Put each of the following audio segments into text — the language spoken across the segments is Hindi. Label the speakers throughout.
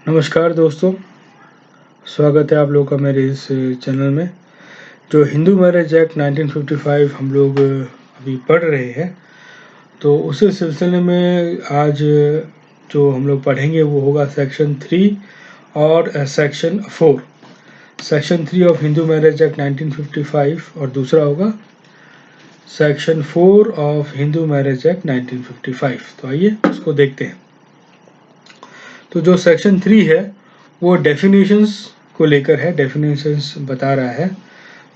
Speaker 1: नमस्कार दोस्तों, स्वागत है आप लोगों का मेरे इस चैनल में। जो हिंदू मैरिज एक्ट 1955 हम लोग अभी पढ़ रहे हैं, तो उसी सिलसिले में आज जो हम लोग पढ़ेंगे वो होगा सेक्शन 3 और section 4। Section 3 of Hindu marriage act 1955 और दूसरा होगा section 4 of Hindu marriage act 1955। तो आइए उसको देखते हैं। तो जो सेक्शन 3 है वो डेफिनेशंस को लेकर है, डेफिनेशंस बता रहा है।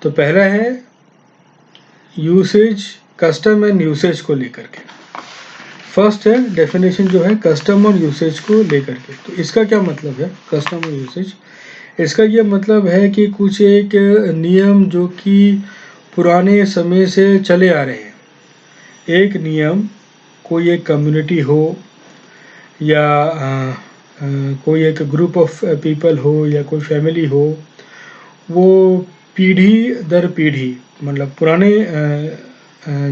Speaker 1: तो पहला है यूसेज, कस्टम एंड यूसेज को लेकर के। फर्स्ट है डेफिनेशन जो है कस्टम और यूसेज को लेकर के। तो इसका क्या मतलब है कस्टम और यूसेज? इसका ये मतलब है कि कुछ एक नियम जो कि पुराने समय से चले आ रहे हैं। एक नियम, कोई एक कम्युनिटी हो या कोई एक ग्रुप ऑफ पीपल हो या कोई फैमिली हो, वो पीढ़ी दर पीढ़ी मतलब पुराने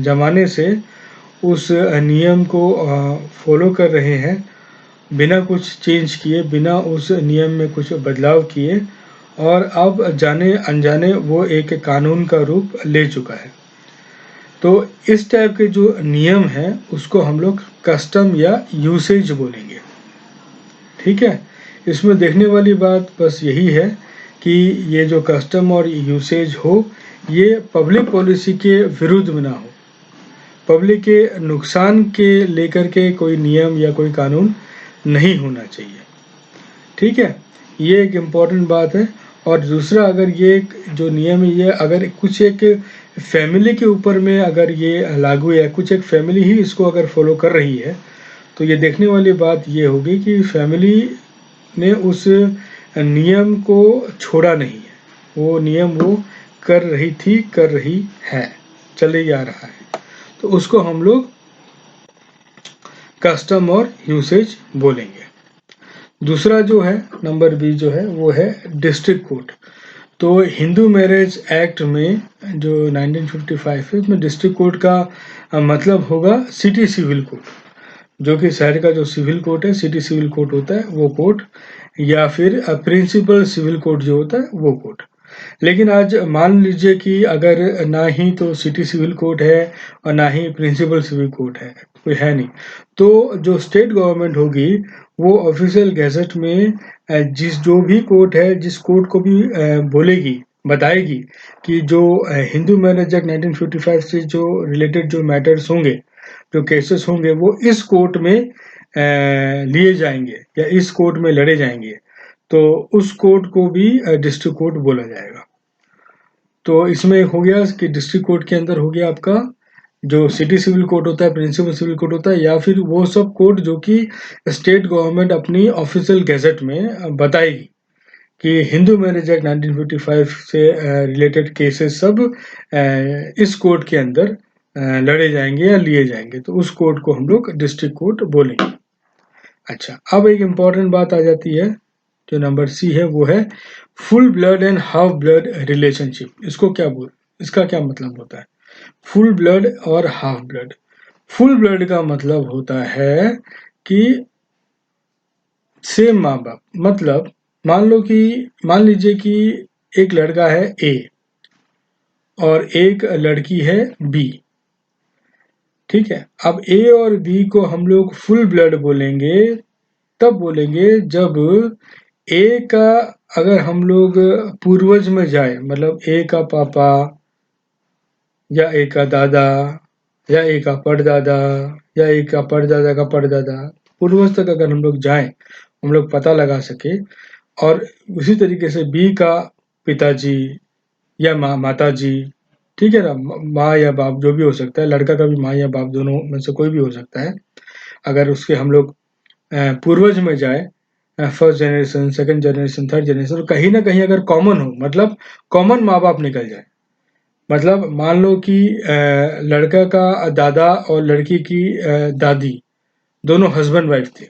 Speaker 1: ज़माने से उस नियम को फॉलो कर रहे हैं, बिना कुछ चेंज किए, बिना उस नियम में कुछ बदलाव किए, और अब जाने अनजाने वो एक कानून का रूप ले चुका है। तो इस टाइप के जो नियम हैं उसको हम लोग कस्टम या यूसेज बोलेंगे। ठीक है, इसमें देखने वाली बात बस यही है कि ये जो कस्टम और यूसेज हो ये पब्लिक पॉलिसी के विरुद्ध में ना हो, पब्लिक के नुकसान के लेकर के कोई नियम या कोई कानून नहीं होना चाहिए। ठीक है, ये एक इम्पॉर्टेंट बात है। और दूसरा, अगर ये जो नियम है ये अगर कुछ एक फैमिली के ऊपर में अगर ये लागू है, कुछ एक फैमिली ही इसको अगर फॉलो कर रही है, तो ये देखने वाली बात ये होगी कि फैमिली ने उस नियम को छोड़ा नहीं है, वो नियम वो कर रही थी, कर रही है, चले जा रहा है। तो उसको हम लोग कस्टम और यूसेज बोलेंगे। दूसरा जो है नंबर बी जो है वो है डिस्ट्रिक्ट कोर्ट। तो हिंदू मैरिज एक्ट में जो 1955 है उसमें डिस्ट्रिक्ट कोर्ट का मतलब होगा सिटी सिविल कोर्ट, जो कि शहर का जो सिविल कोर्ट है, सिटी सिविल कोर्ट होता है वो कोर्ट, या फिर प्रिंसिपल सिविल कोर्ट जो होता है वो कोर्ट। लेकिन आज मान लीजिए कि अगर ना ही तो सिटी सिविल कोर्ट है और ना ही प्रिंसिपल सिविल कोर्ट है, कोई है नहीं, तो जो स्टेट गवर्नमेंट होगी वो ऑफिशियल गैजेट में जिस जो भी कोर्ट है, जिस कोर्ट को भी बोलेगी, बताएगी कि जो हिंदू मैरिज एक्ट 1955 से जो रिलेटेड जो मैटर्स होंगे, जो केसेस होंगे, वो इस कोर्ट में लिए जाएंगे या इस कोर्ट में लड़े जाएंगे। तो उस कोर्ट को भी डिस्ट्रिक्ट कोर्ट बोला जाएगा। तो इसमें हो गया कि डिस्ट्रिक्ट कोर्ट के अंदर हो गया आपका जो सिटी सिविल कोर्ट होता है, प्रिंसिपल सिविल कोर्ट होता है, या फिर वो सब कोर्ट जो कि स्टेट गवर्नमेंट अपनी ऑफिशियल गैजेट में बताएगी कि हिंदू मैरिज एक्ट 1955 से रिलेटेड केसेस सब इस कोर्ट के अंदर लड़े जाएंगे या लिए जाएंगे। तो उस कोर्ट को हम लोग डिस्ट्रिक्ट कोर्ट बोलेंगे। अच्छा, अब एक इम्पॉर्टेंट बात आ जाती है, जो नंबर सी है वो है full blood and half blood relationship. इसका क्या मतलब होता है? फुल ब्लड और हाफ ब्लड। फुल ब्लड का मतलब होता है कि सेम माँ बाप, मतलब मान लीजिए कि एक लड़का है ए और एक लड़की है बी। ठीक है, अब ए और बी को हम लोग फुल ब्लड बोलेंगे, तब बोलेंगे जब ए का, अगर हम लोग पूर्वज में जाए, मतलब ए का पापा या ए का दादा या ए का परदादा या ए का परदादा का परदादा, पूर्वज तक अगर हम लोग जाएं, हम लोग पता लगा सके। और उसी तरीके से बी का पिताजी या माता जी, ठीक है ना, माँ या बाप जो भी हो सकता है, लड़का का भी माँ या बाप दोनों में से कोई भी हो सकता है। अगर उसके हम लोग पूर्वज में जाए, first generation, second generation, third generation, कहीं ना कहीं अगर कॉमन हो, मतलब कॉमन माँ बाप निकल जाए, मतलब मान लो कि लड़का का दादा और लड़की की दादी दोनों हस्बैंड वाइफ थे,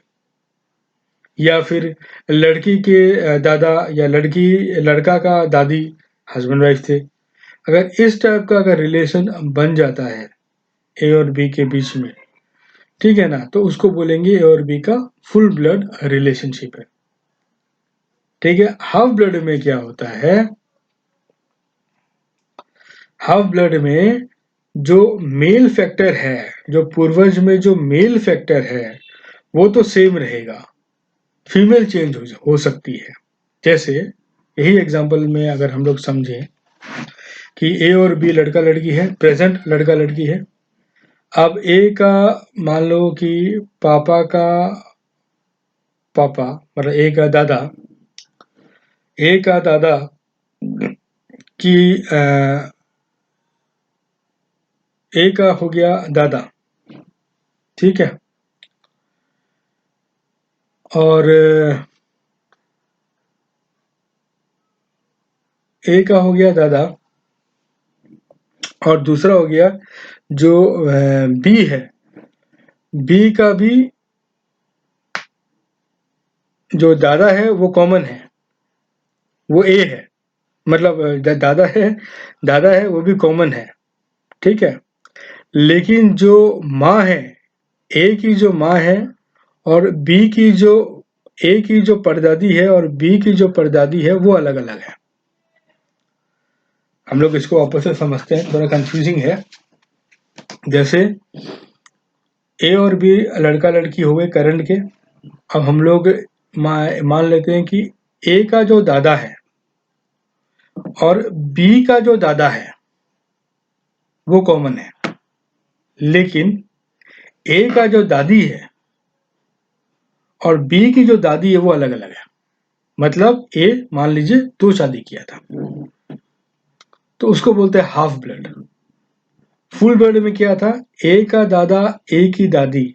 Speaker 1: या फिर लड़की के दादा या लड़का का दादी हस्बैंड वाइफ थे। अगर इस टाइप का अगर रिलेशन बन जाता है ए और बी के बीच में, ठीक है ना, तो उसको बोलेंगे ए और बी का फुल ब्लड रिलेशनशिप है। ठीक है। हाफ ब्लड में क्या होता है, हाफ ब्लड में जो मेल फैक्टर है, जो पूर्वज में जो मेल फैक्टर है वो तो सेम रहेगा, फीमेल चेंज हो सकती है। जैसे यही एग्जांपल में अगर हम लोग समझें कि ए और बी लड़का लड़की है, प्रेजेंट लड़का लड़की है। अब ए का मान लो कि पापा का पापा मतलब ए का दादा, ए का दादा की ए का हो गया दादा, ठीक है। और ए का हो गया दादा, और दूसरा हो गया जो बी है, बी का भी जो दादा है वो कॉमन है, वो ए है, मतलब दादा है वो भी कॉमन है, ठीक है। लेकिन जो माँ है, ए की जो माँ है और बी की जो ए की जो परदादी है और बी की जो परदादी है वो अलग अलग है। हम लोग इसको आपस में समझते हैं, थोड़ा कंफ्यूजिंग है। जैसे ए और बी लड़का लड़की हो गए करंट के। अब हम लोग मान लेते हैं कि ए का जो दादा है और बी का जो दादा है वो कॉमन है, लेकिन ए का जो दादी है और बी की जो दादी है वो अलग अलग है। मतलब ए मान लीजिए 2 शादी किया था, तो उसको बोलते हैं हाफ ब्लड। फुल ब्लड में क्या था, ए का दादा ए की दादी,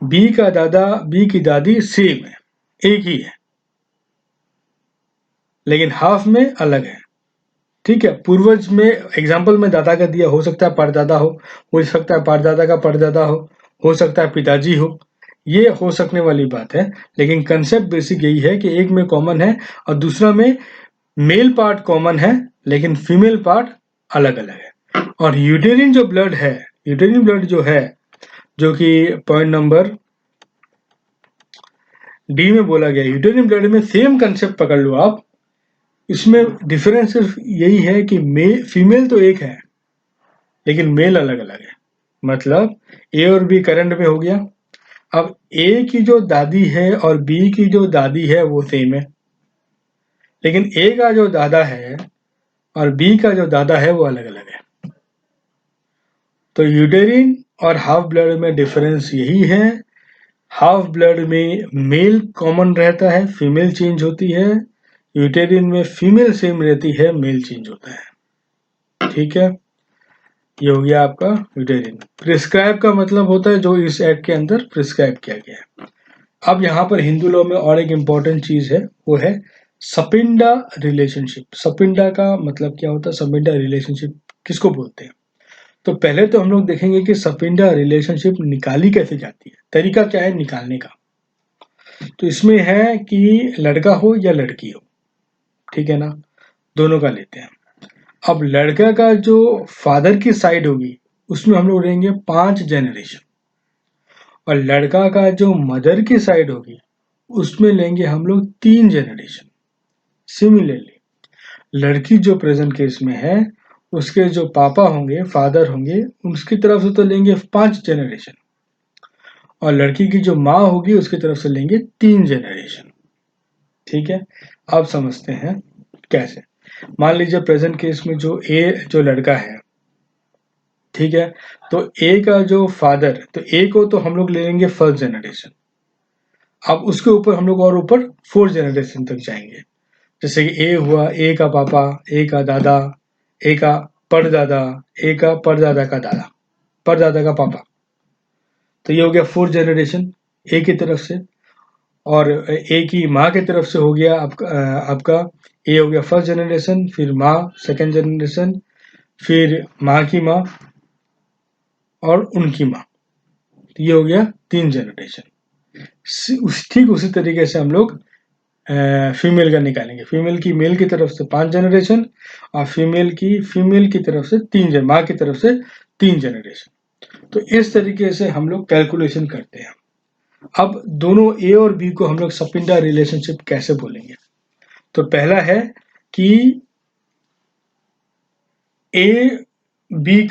Speaker 1: बी का दादा बी की दादी सेम है, एक ही है, लेकिन हाफ में अलग है, ठीक है। पूर्वज में एग्जाम्पल में दादा का दिया, हो सकता है परदादा हो सकता है परदादा का परदादा हो सकता है पिताजी हो, ये हो सकने वाली बात है। लेकिन कंसेप्ट बेसिक यही है कि एक में कॉमन है और दूसरा में मेल पार्ट कॉमन है लेकिन फीमेल पार्ट अलग अलग है। और यूटेरिन जो ब्लड है, यूटेरिन ब्लड जो है, जो कि पॉइंट नंबर डी में बोला गया, यूटेरिन ब्लड में सेम कंसेप्ट पकड़ लो आप। इसमें डिफरेंस सिर्फ यही है कि फीमेल तो एक है लेकिन मेल अलग अलग है। मतलब ए और बी करंट में हो गया। अब ए की जो दादी है और बी की जो दादी है वो सेम है, लेकिन ए का जो दादा है और बी का जो दादा है वो अलग अलग है। तो यूटेरिन और हाफ ब्लड में डिफरेंस यही है। हाफ ब्लड में मेल कॉमन रहता है, फीमेल चेंज होती है। यूटेरिन में फीमेल सेम रहती है, मेल चेंज होता है, ठीक है। ये हो गया आपका यूटेरिन। प्रिस्क्राइब का मतलब होता है जो इस एक्ट के अंदर प्रिस्क्राइब किया गया है। अब यहाँ पर हिंदू लॉ में और एक इम्पॉर्टेंट चीज है, वो है सपिंडा रिलेशनशिप। सपिंडा का मतलब क्या होता है, सपिंडा रिलेशनशिप किसको बोलते हैं? तो पहले तो हम लोग देखेंगे कि सपिंडा रिलेशनशिप निकाली कैसे जाती है, तरीका क्या है निकालने का। तो इसमें है कि लड़का हो या लड़की हो, ठीक है ना, दोनों का लेते हैं। अब लड़का का जो फादर की साइड होगी उसमें हम लोग लेंगे 5 जनरेशन, और लड़का का जो मदर की साइड होगी उसमें लेंगे हम लोग 3 जनरेशन। सिमिलरली लड़की जो प्रेजेंट केस में है उसके जो पापा होंगे, फादर होंगे, उसकी तरफ से तो लेंगे 5 जनरेशन, और लड़की की जो माँ होगी उसकी तरफ से लेंगे 3 जनरेशन, ठीक है। अब समझते हैं कैसे। मान लीजिए प्रेजेंट केस में जो लड़का है, ठीक है, तो ए का जो फादर, तो ए को तो हम लोग ले लेंगे फर्स्ट जनरेशन। अब उसके ऊपर हम लोग और ऊपर 4 जनरेशन तक जाएंगे। जैसे कि ए हुआ, ए का पापा, ए का दादा, ए का परदादा, ए का परदादा का दादा, परदादा का पापा। तो ये हो गया 4 जनरेशन ए की तरफ से। और ए की माँ की तरफ से हो गया आपका ए हो गया फर्स्ट जनरेशन, फिर माँ सेकंड जनरेशन, फिर माँ की माँ और उनकी माँ। तो ये हो गया 3 जनरेशन। ठीक उसी तरीके से हम लोग फीमेल का निकालेंगे। फीमेल की मेल की तरफ से 5 जनरेशन और फीमेल की तरफ से 3 माँ की तरफ से 3 जनरेशन। तो इस तरीके से हम लोग कैलकुलेशन करते हैं। अब दोनों ए और बी को हम लोग सपिंडा रिलेशनशिप कैसे बोलेंगे? तो पहला है कि ए बी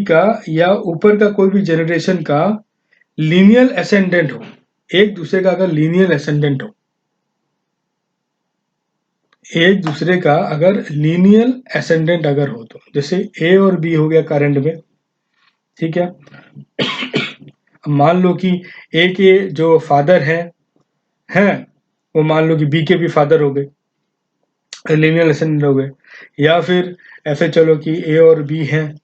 Speaker 1: का या ऊपर का कोई भी जनरेशन का लीनियर असेंडेंट हो, एक दूसरे का अगर लीनियर असेंडेंट हो, एक दूसरे का अगर लीनियर असेंडेंट अगर हो, तो जैसे ए और बी हो गया करंट में, ठीक है। मान लो कि ए के जो फादर हैं वो मान लो कि बी के भी फादर हो गए, लीनियर असेंडेंट हो गए। या फिर ऐसे चलो कि ए और बी हैं,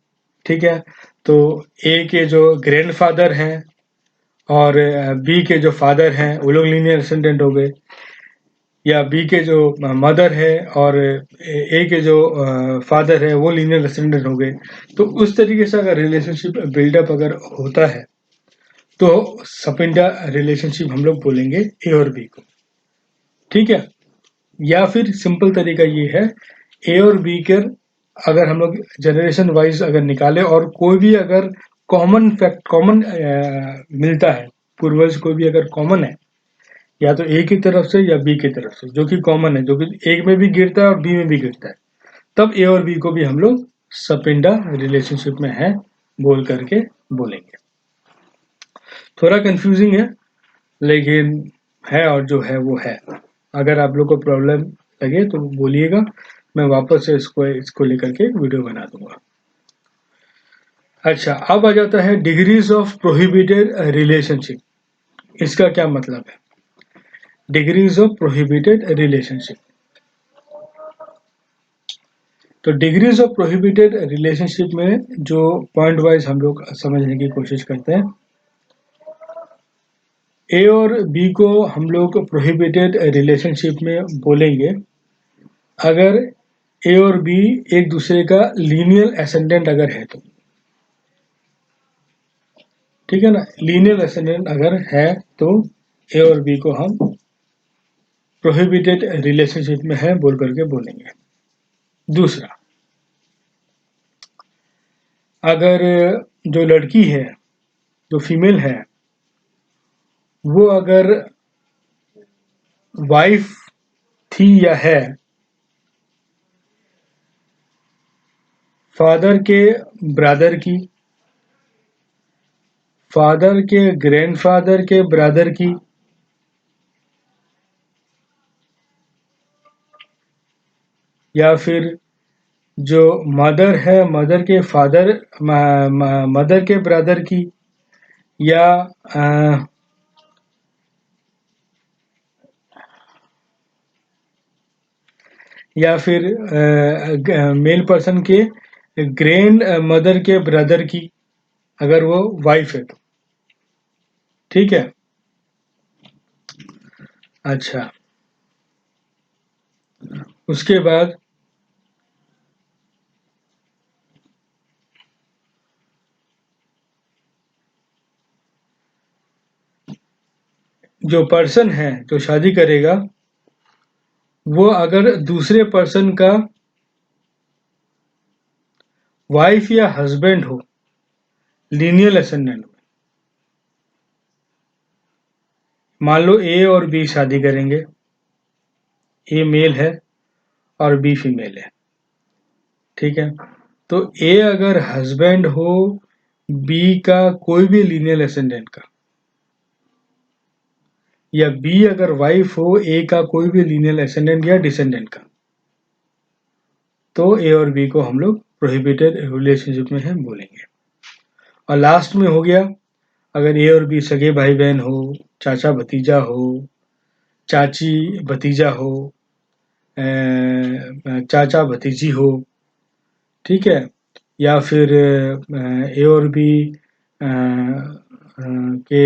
Speaker 1: ठीक है, तो ए के जो ग्रैंडफादर हैं और बी के जो फादर हैं वो लोग लीनियर असेंडेंट हो गए। या बी के जो मदर है और ए के जो फादर है वो लीनियर असेंडेंट हो गए। तो उस तरीके से अगर रिलेशनशिप बिल्डअप अगर होता है तो सपिंडा रिलेशनशिप हम लोग बोलेंगे ए और बी को, ठीक है। या फिर सिंपल तरीका ये है, ए और बी के अगर हम लोग जनरेशन वाइज अगर निकाले और कोई भी अगर कॉमन मिलता है, पूर्वज कोई भी अगर कॉमन है, या तो ए की तरफ से या बी की तरफ से, जो कि कॉमन है, जो कि एक में भी गिरता है और बी में भी गिरता है, तब ए और बी को भी हम लोग सपिंडा रिलेशनशिप में है बोल करके बोलेंगे। थोड़ा कंफ्यूजिंग है लेकिन है, और जो है वो है। अगर आप लोग को प्रॉब्लम लगे तो बोलिएगा, मैं वापस से इसको लेकर के वीडियो बना दूंगा। अच्छा, अब आ जाता है डिग्रीज ऑफ प्रोहिबिटेड रिलेशनशिप। इसका क्या मतलब है, डिग्रीज ऑफ प्रोहिबिटेड रिलेशनशिप। तो डिग्रीज ऑफ प्रोहिबिटेड रिलेशनशिप में जो पॉइंट वाइज हम लोग समझने की कोशिश करते हैं, ए और बी को हम लोग प्रोहिबिटेड रिलेशनशिप में बोलेंगे अगर ए और बी एक दूसरे का लीनियर एसेंडेंट अगर है तो, ठीक है ना। लीनियर एसेंडेंट अगर है तो ए और बी को हम प्रोहिबिटेड रिलेशनशिप में है बोल करके बोलेंगे। दूसरा, अगर जो लड़की है, जो फीमेल है, वो अगर वाइफ थी या है फादर के ब्रदर की, फादर के ग्रैंडफादर के ब्रदर की, या फिर जो मदर है मदर के फादर मदर के ब्रदर की, या या फिर मेल पर्सन के ग्रैंड मदर के ब्रदर की, अगर वो वाइफ है तो, ठीक है। अच्छा, उसके बाद जो पर्सन है जो शादी करेगा वो अगर दूसरे पर्सन का वाइफ या हस्बैंड हो, लीनियर असेंडेंट में, मान लो ए और बी शादी करेंगे, ए मेल है और बी फीमेल है, ठीक है। तो ए अगर हस्बैंड हो बी का कोई भी लीनियर असेंडेंट का, या बी अगर वाइफ हो ए का कोई भी लीनियर असेंडेंट या डिसेंडेंट का, तो ए और बी को हम लोग प्रोहिबिटेड रिलेशनशिप में है बोलेंगे। और लास्ट में हो गया, अगर ए और बी सगे भाई बहन हो, चाचा भतीजा हो, चाची भतीजा हो, चाचा भतीजी हो, ठीक है। या फिर ए और बी के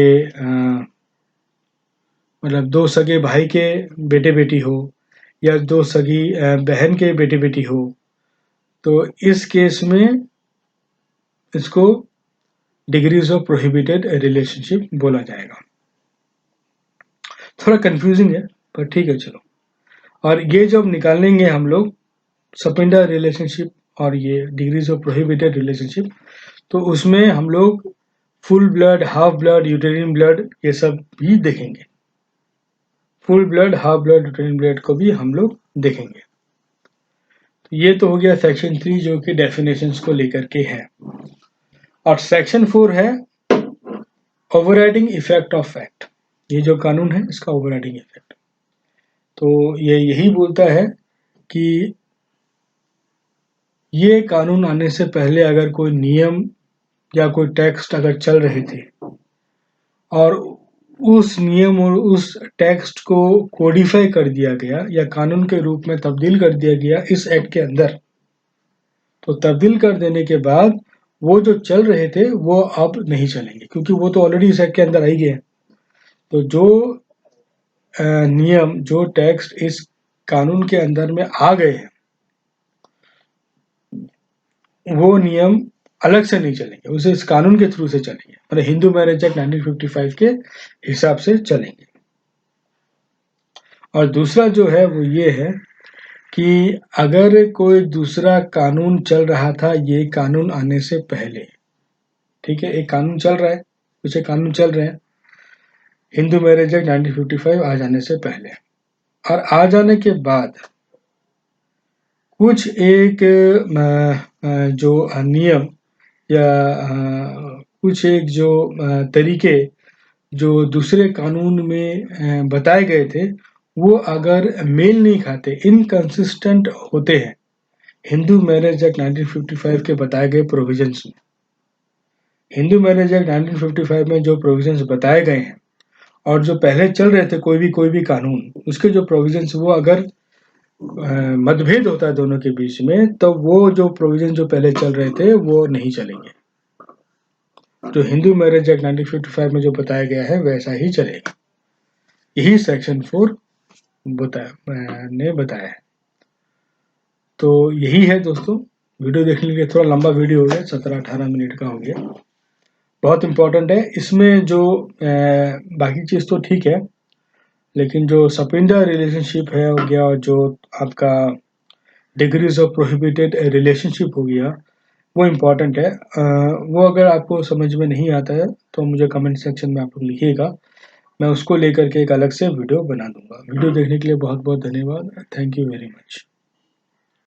Speaker 1: मतलब दो सगे भाई के बेटे बेटी हो, या दो सगी बहन के बेटे बेटी हो, तो इस केस में इसको डिग्रीज ऑफ प्रोहिबिटेड रिलेशनशिप बोला जाएगा। थोड़ा कंफ्यूजिंग है पर ठीक है, चलो। और ये जब निकालेंगे हम लोग सपिंडा रिलेशनशिप और ये डिग्रीज ऑफ प्रोहिबिटेड रिलेशनशिप, तो उसमें हम लोग full blood, half blood, यूटेरिन blood ये सब भी देखेंगे। Full blood, half blood, twin blood को भी हम लोग देखेंगे। तो ये तो हो गया सेक्शन 3 जो कि डेफिनेशंस को लेकर के है। और सेक्शन 4 है ओवरराइडिंग इफेक्ट ऑफ फैक्ट। ये जो कानून है इसका ओवरराइडिंग इफेक्ट, तो ये यही बोलता है कि ये कानून आने से पहले अगर कोई नियम या कोई टेक्स्ट अगर चल रहे थे और उस नियम और उस टेक्स्ट को कोडिफाई कर दिया गया या कानून के रूप में तब्दील कर दिया गया इस एक्ट के अंदर, तो तब्दील कर देने के बाद वो जो चल रहे थे वो अब नहीं चलेंगे, क्योंकि वो तो ऑलरेडी इस एक्ट के अंदर आ ही गए। तो जो नियम, जो टेक्स्ट इस कानून के अंदर में आ गए हैं, वो नियम अलग से नहीं चलेंगे, उसे इस कानून के थ्रू से चलेंगे, मतलब हिंदू मैरिज एक्ट 1955 के हिसाब से चलेंगे। और दूसरा जो है वो ये है कि अगर कोई दूसरा कानून चल रहा था ये कानून आने से पहले, ठीक है, एक कानून चल रहा है, कुछ एक कानून चल रहे हैं हिंदू मैरिज एक्ट 1955 आ जाने से पहले, और आ जाने के बाद कुछ एक जो नियम या कुछ एक जो तरीके जो दूसरे कानून में बताए गए थे वो अगर मेल नहीं खाते, इनकंसिस्टेंट होते हैं हिंदू मैरिज एक्ट 1955 के बताए गए प्रोविजंस में। हिंदू मैरिज एक्ट 1955 में जो प्रोविजंस बताए गए हैं और जो पहले चल रहे थे कोई भी कानून, उसके जो प्रोविजंस वो अगर मतभेद होता है दोनों के बीच में, तो वो जो प्रोविजन जो पहले चल रहे थे वो नहीं चलेंगे। जो हिंदू मैरिज एक्ट 1955 में जो बताया गया है वैसा ही चलेगा। यही सेक्शन 4 ने बताया है। तो यही है दोस्तों, वीडियो देखने के लिए थोड़ा लंबा वीडियो हो गया, 17-18 मिनट का हो गया, बहुत इंपॉर्टेंट है। इसमें जो बाकी चीज़ तो ठीक है, लेकिन जो सपिंडा रिलेशनशिप है हो गया, और जो आपका डिग्रीज ऑफ प्रोहिबिटेड रिलेशनशिप हो गया, वो इम्पॉर्टेंट है। वो अगर आपको समझ में नहीं आता है तो मुझे कमेंट सेक्शन में आप लोग लिखिएगा, मैं उसको लेकर के एक अलग से वीडियो बना दूंगा। वीडियो देखने के लिए बहुत बहुत धन्यवाद। Thank you very much.